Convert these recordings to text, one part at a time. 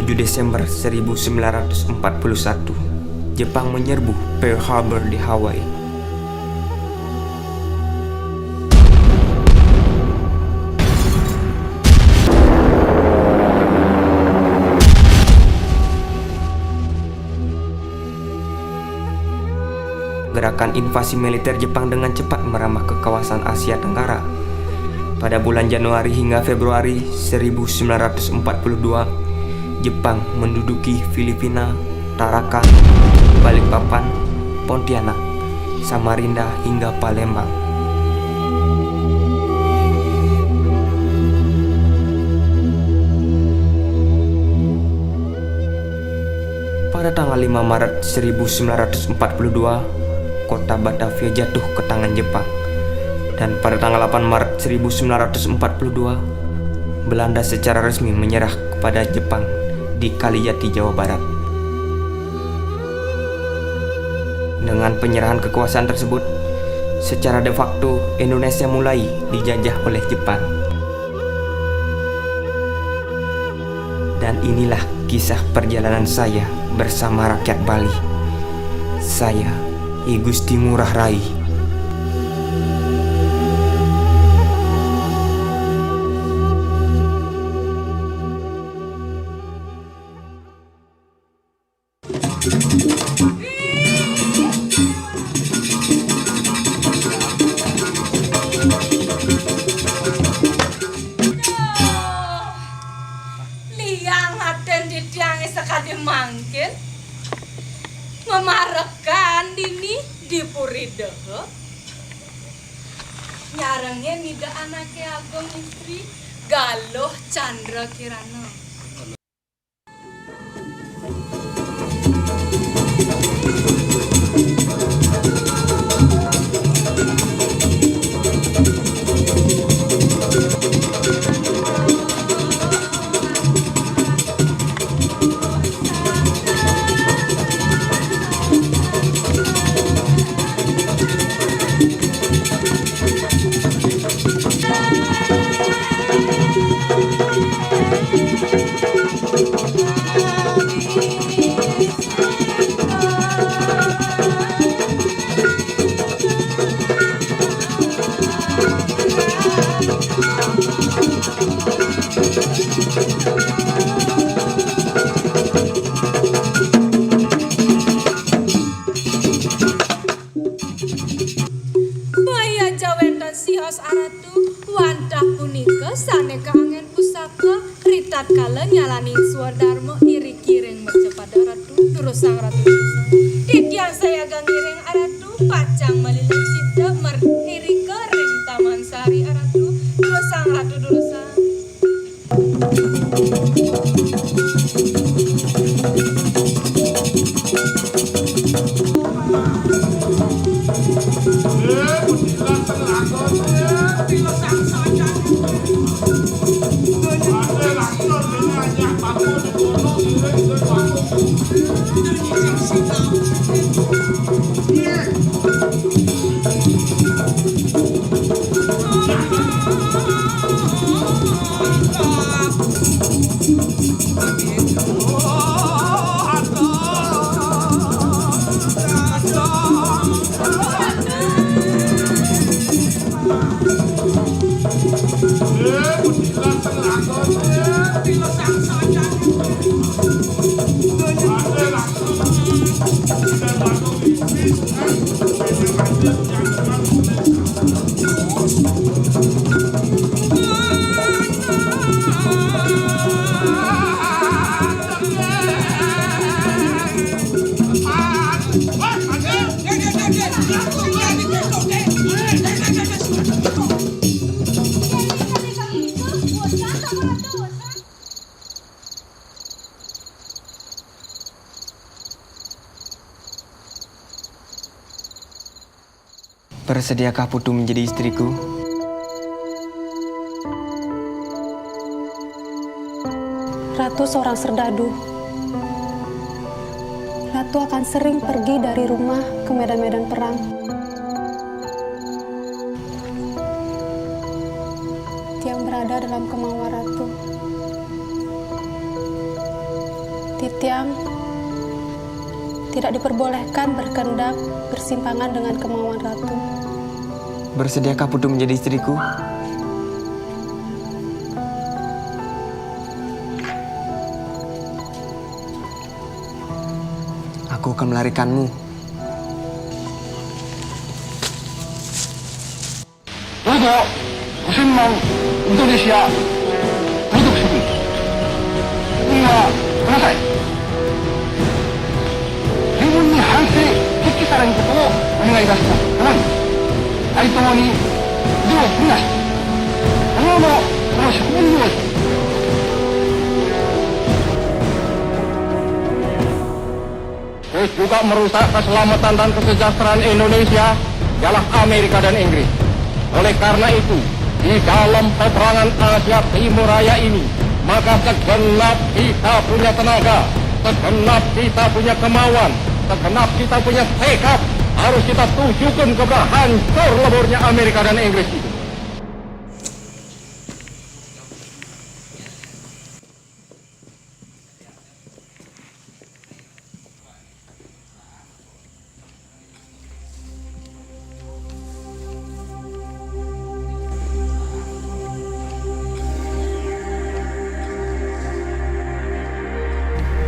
7 Desember 1941, Jepang menyerbu Pearl Harbor di Hawaii. Gerakan invasi militer Jepang dengan cepat merambah ke kawasan Asia Tenggara. Pada bulan Januari hingga Februari 1942, Jepang menduduki Filipina, Tarakan, Balikpapan, Pontianak, Samarinda hingga Palembang. Pada tanggal 5 Maret 1942, kota Batavia jatuh ke tangan Jepang. Dan pada tanggal 8 Maret 1942, Belanda secara resmi menyerah kepada Jepang di Kalijati, Jawa Barat. Dengan penyerahan kekuasaan tersebut, secara de facto Indonesia mulai dijajah oleh Jepang. Dan inilah kisah perjalanan saya bersama rakyat Bali. Saya, I Gusti Ngurah Rai. Liang aten di tiang sekali mangkin memarekan dini di puridehe nyarengnya nida anaknya Agung istri Galuh Chandra Kirana. Sihos aratu wantah punika saneka angin pusaka ritat kala nyalani swardarma iri kiring mercepada ratu durusang ratu titiang saya gangiring aratu pacang malilang cinta meriri kering taman sari aratu durusang ratu durusang. Bersediakah Putu menjadi istriku? Ratu seorang serdadu. Ratu akan sering pergi dari rumah ke medan-medan perang. Yang berada dalam kemauan Ratu. Tiam tidak diperbolehkan berkehendak bersimpangan dengan kemauan ratu. Bersediakah Putu menjadi istriku? Aku akan melarikanmu. Dozo, musimman Indonesia produk suku. Ini kunasai. 十分に反省決起されることをお願いいたします。共に愛党に手を振りなし、このままこの職人を terus juga merusak keselamatan dan kesejahteraan Indonesia ialah Amerika dan Inggris. Oleh karena itu, di dalam peperangan Asia Timur Raya ini, maka segenap kita punya tenaga, segenap kita punya kemauan, segenap kita punya tekad, harus kita tunjukkan kepada hancur leburnya Amerika dan Inggris itu.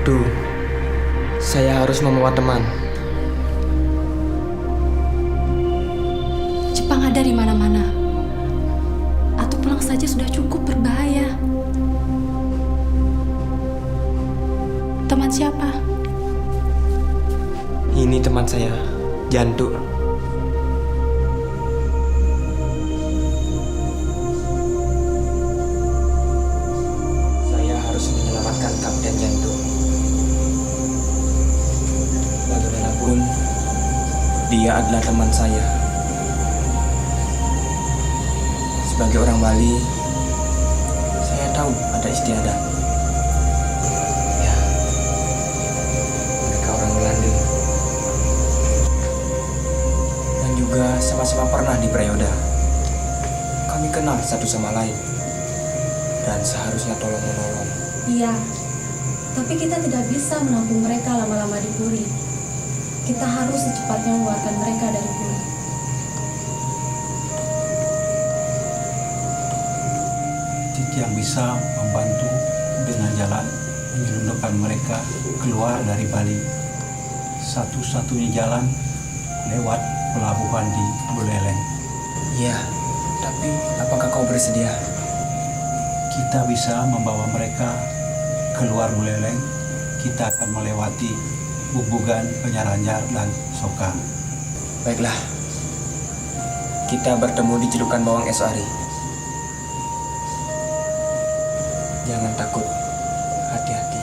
Duh, saya harus membawa teman. Jepang ada di mana-mana. Atau pulang saja sudah cukup berbahaya. Teman siapa? Ini teman saya, Jantuk. Saya harus menyelamatkan Kapten Jantuk. Bagaimanapun, dia adalah teman saya. Sebagai orang Bali, saya tahu ada istiadat. Ya, mereka orang Belanda. Dan juga sama-sama pernah di Prayoda. Kami kenal satu sama lain. Dan seharusnya tolong-menolong. Iya, tapi kita tidak bisa menampung mereka lama-lama di Puri. Kita harus secepatnya mengeluarkan mereka dari Puri. Yang bisa membantu dengan jalan menyelundupkan mereka keluar dari Bali. Satu-satunya jalan lewat pelabuhan di Buleleng. Iya, tapi apakah kau bersedia? Kita bisa membawa mereka keluar Buleleng. Kita akan melewati Bubugan, Penyaranjar, dan Soka. Baiklah, kita bertemu di Celukan Bawang Esari. Jangan takut, hati-hati.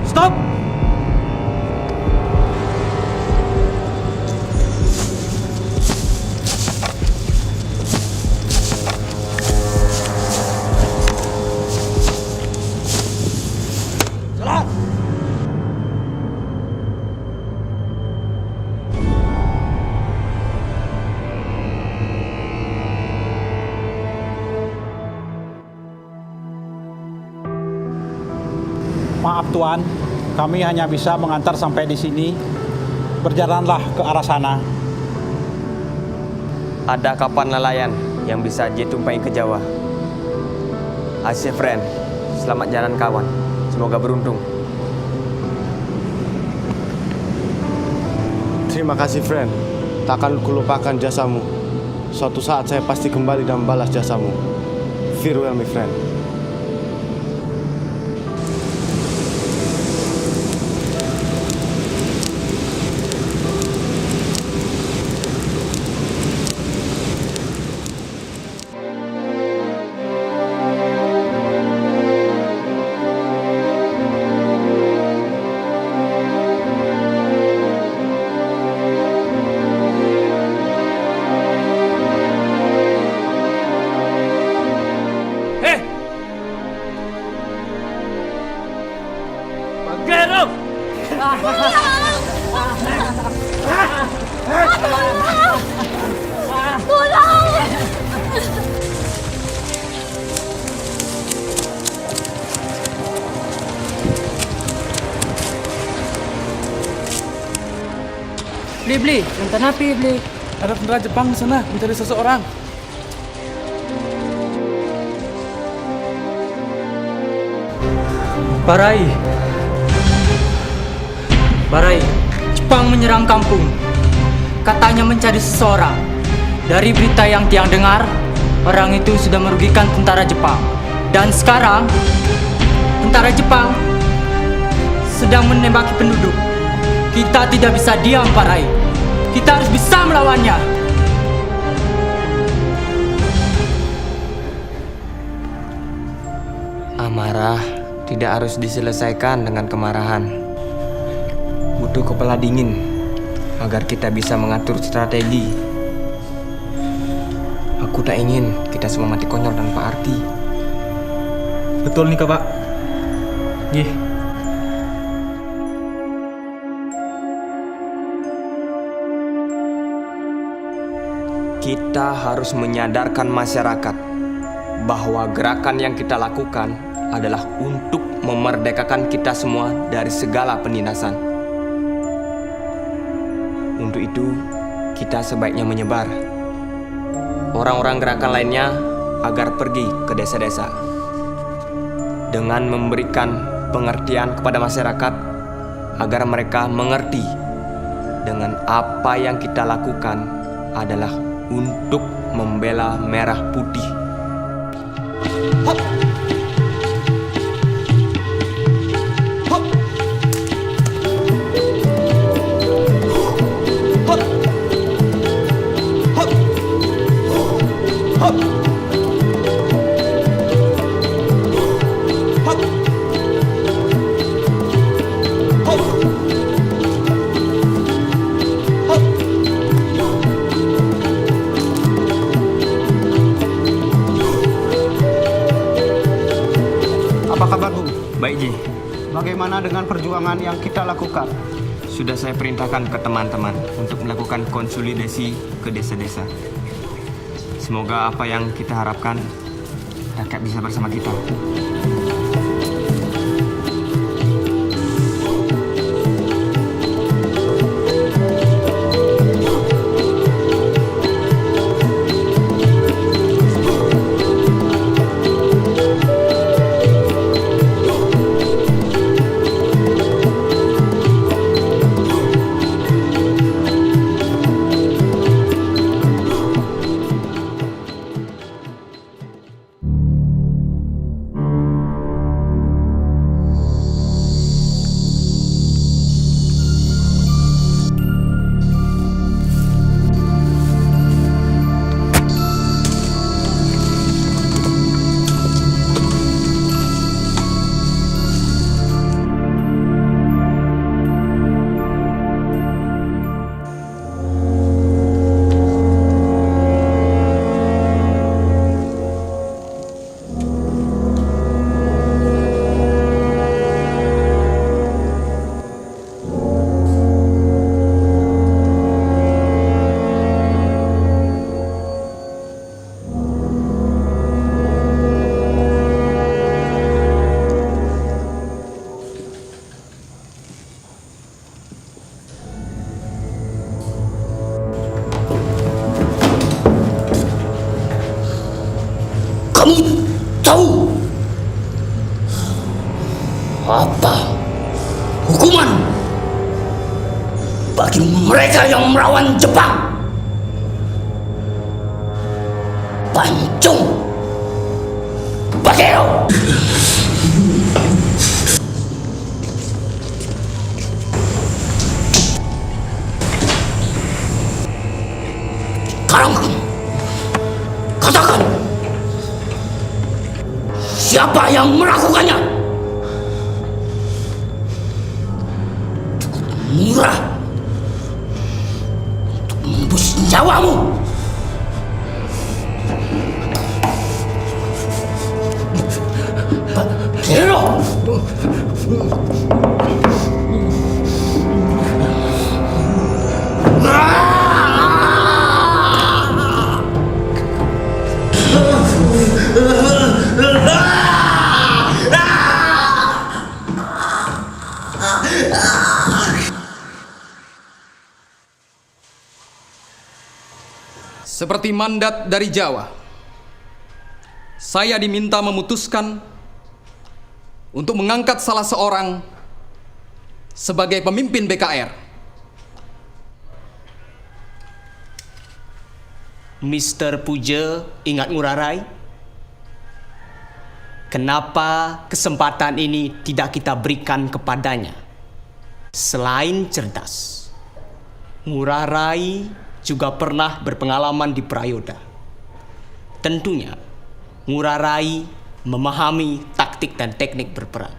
Stop! Maaf Tuan, kami hanya bisa mengantar sampai di sini. Berjalanlah ke arah sana. Ada kapal nelayan yang bisa ditumpangi ke Jawa. Asyik friend, selamat jalan kawan. Semoga beruntung. Terima kasih friend, takkan kulupakan jasamu. Suatu saat saya pasti kembali dan balas jasamu. Farewell my friend. Beli, nonton apa beli? Ada tentara Jepang di sana mencari seseorang. Barai, Jepang menyerang kampung. Katanya mencari seseorang. Dari berita yang Tiang dengar, orang itu sudah merugikan tentara Jepang. Dan sekarang, tentara Jepang sedang menembaki penduduk. Kita tidak bisa diam, Barai. Kita harus bisa melawannya. Amarah tidak harus diselesaikan dengan kemarahan. Butuh kepala dingin agar kita bisa mengatur strategi. Aku tak ingin kita semua mati konyol tanpa arti. Betul nih, Pak. Nih. Kita harus menyadarkan masyarakat bahwa gerakan yang kita lakukan adalah untuk memerdekakan kita semua dari segala penindasan. Untuk itu, kita sebaiknya menyebar orang-orang gerakan lainnya agar pergi ke desa-desa dengan memberikan pengertian kepada masyarakat agar mereka mengerti dengan apa yang kita lakukan adalah untuk membela merah putih. Hop. Hop. Hop. Hop. Hop. Hop. Hop. Apa kabar, Bung? Baik, Ji. Bagaimana dengan perjuangan yang kita lakukan? Sudah saya perintahkan ke teman-teman untuk melakukan konsolidasi ke desa-desa. Semoga apa yang kita harapkan rakyat bisa bersama kita. Kamu tahu apa hukuman bagi mereka yang melawan Jepang? Pancung Bakero. Sekarang katakan, siapa yang melakukannya? Murah untuk menembus nyawamu. Hero. seperti mandat dari Jawa, saya diminta memutuskan untuk mengangkat salah seorang sebagai pemimpin BKR. Mr. Puja ingat Ngurah Rai? Kenapa kesempatan ini tidak kita berikan kepadanya? Selain cerdas, Ngurah Rai juga pernah berpengalaman di Prayoda. Tentunya, Ngurah Rai memahami taktik dan teknik berperang.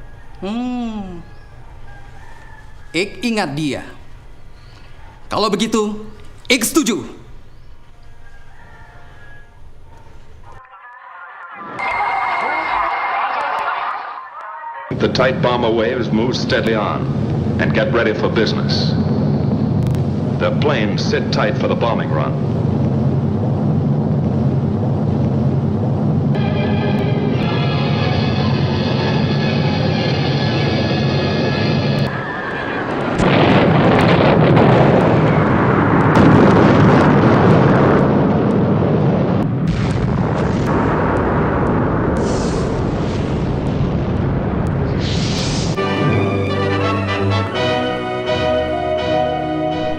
Ik ingat dia. Kalau begitu, Ik setuju. The tight bomber waves move steadily on and get ready for business. The planes sit tight for the bombing run.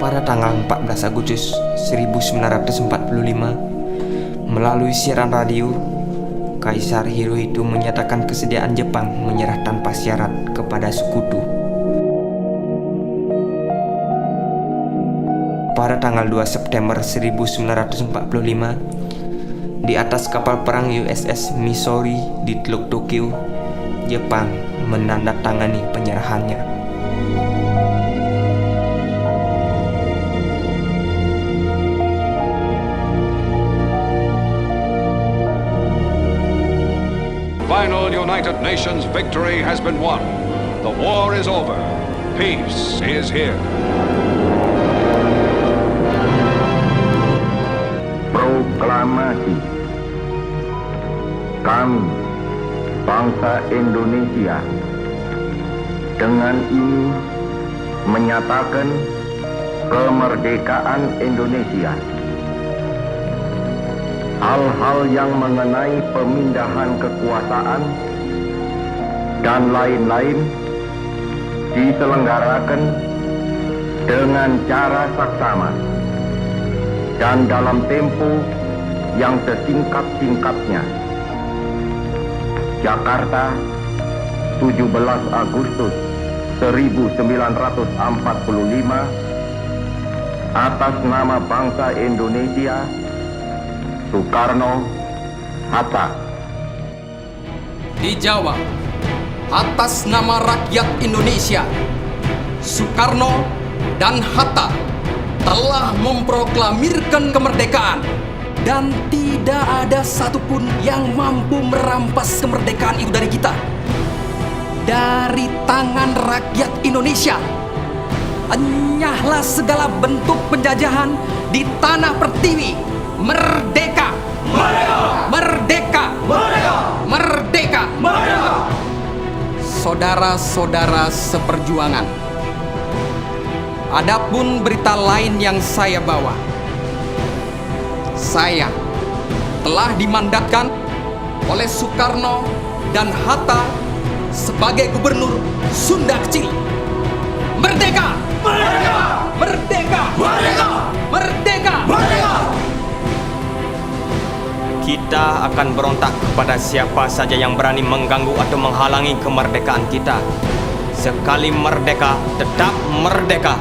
Pada tanggal 14 Agustus 1945, melalui siaran radio, Kaisar Hirohito menyatakan kesediaan Jepang menyerah tanpa syarat kepada sekutu. Pada tanggal 2 September 1945, di atas kapal perang USS Missouri di Teluk Tokyo, Jepang menandatangani penyerahannya. Final United Nations victory has been won. The war is over. Peace is here. Proklamasi. Kami, bangsa Indonesia, dengan ini menyatakan kemerdekaan Indonesia. Hal-hal yang mengenai pemindahan kekuasaan dan lain-lain diselenggarakan dengan cara saksama dan dalam tempo yang sesingkat-singkatnya. Jakarta, 17 Agustus 1945, atas nama bangsa Indonesia, Soekarno, Hatta. Di Jawa, atas nama rakyat Indonesia, Soekarno dan Hatta telah memproklamirkan kemerdekaan, dan tidak ada satupun yang mampu merampas kemerdekaan itu dari kita. Dari tangan rakyat Indonesia, enyahlah segala bentuk penjajahan di tanah pertiwi. Merdeka! Merdeka! Merdeka! Merdeka! Merdeka! Merdeka! Saudara-saudara seperjuangan, adapun berita lain yang saya bawa, saya telah dimandatkan oleh Soekarno dan Hatta sebagai gubernur Sunda Kecil. Merdeka! Merdeka! Merdeka! Merdeka! Merdeka! Merdeka! Kita akan berontak kepada siapa saja yang berani mengganggu atau menghalangi kemerdekaan kita. Sekali merdeka, tetap merdeka.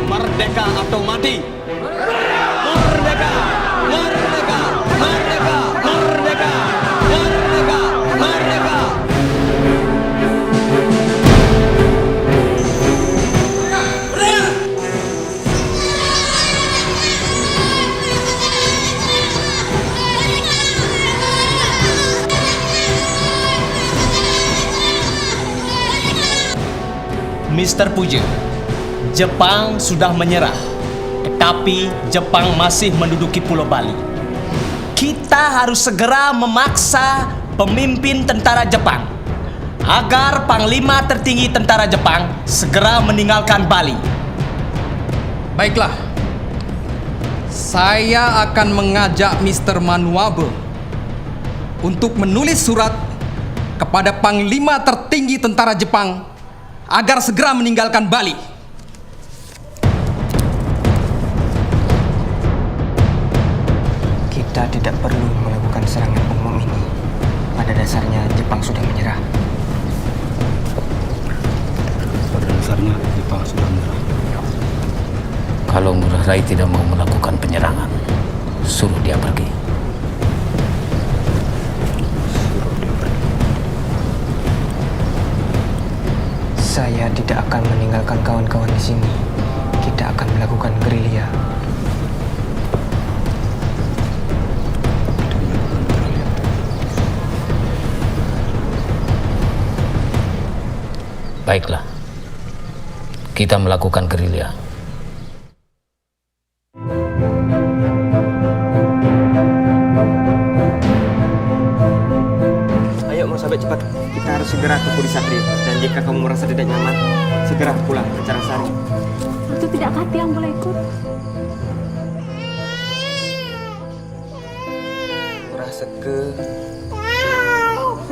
Merdeka atau mati. Merdeka! Merdeka! Merdeka! Merdeka! Merdeka! Merdeka! Mr. Puja, Jepang sudah menyerah, tetapi Jepang masih menduduki Pulau Bali. Kita harus segera memaksa pemimpin tentara Jepang agar Panglima tertinggi tentara Jepang segera meninggalkan Bali. Baiklah, saya akan mengajak Mr. Manuabe untuk menulis surat kepada Panglima tertinggi tentara Jepang agar segera meninggalkan Bali. Kita tidak perlu melakukan serangan umum ini. Pada dasarnya Jepang sudah menyerah. Pada dasarnya Jepang sudah menyerah. Kalau Ngurah Rai tidak mau melakukan penyerangan, suruh dia pergi. Saya tidak akan meninggalkan kawan-kawan di sini. Kita akan melakukan gerilya. Baiklah, kita melakukan gerilya. Ayo Musabe, cepat. Kita harus segera ke Puri Satrio. Dan jika kamu merasa tidak nyaman, segera pulang ke Carasari. Itu tidak Kati yang boleh ikut. Murah Seke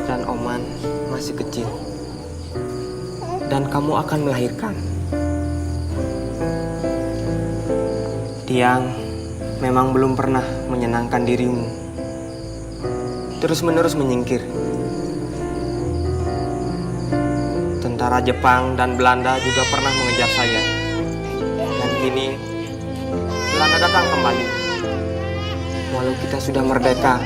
dan Oman masih kecil. Dan kamu akan melahirkan. Tiang memang belum pernah menyenangkan dirimu. Terus-menerus menyingkir. Tentara Jepang dan Belanda juga pernah mengejar saya. Dan kini Belanda datang kembali. Walau kita sudah merdeka,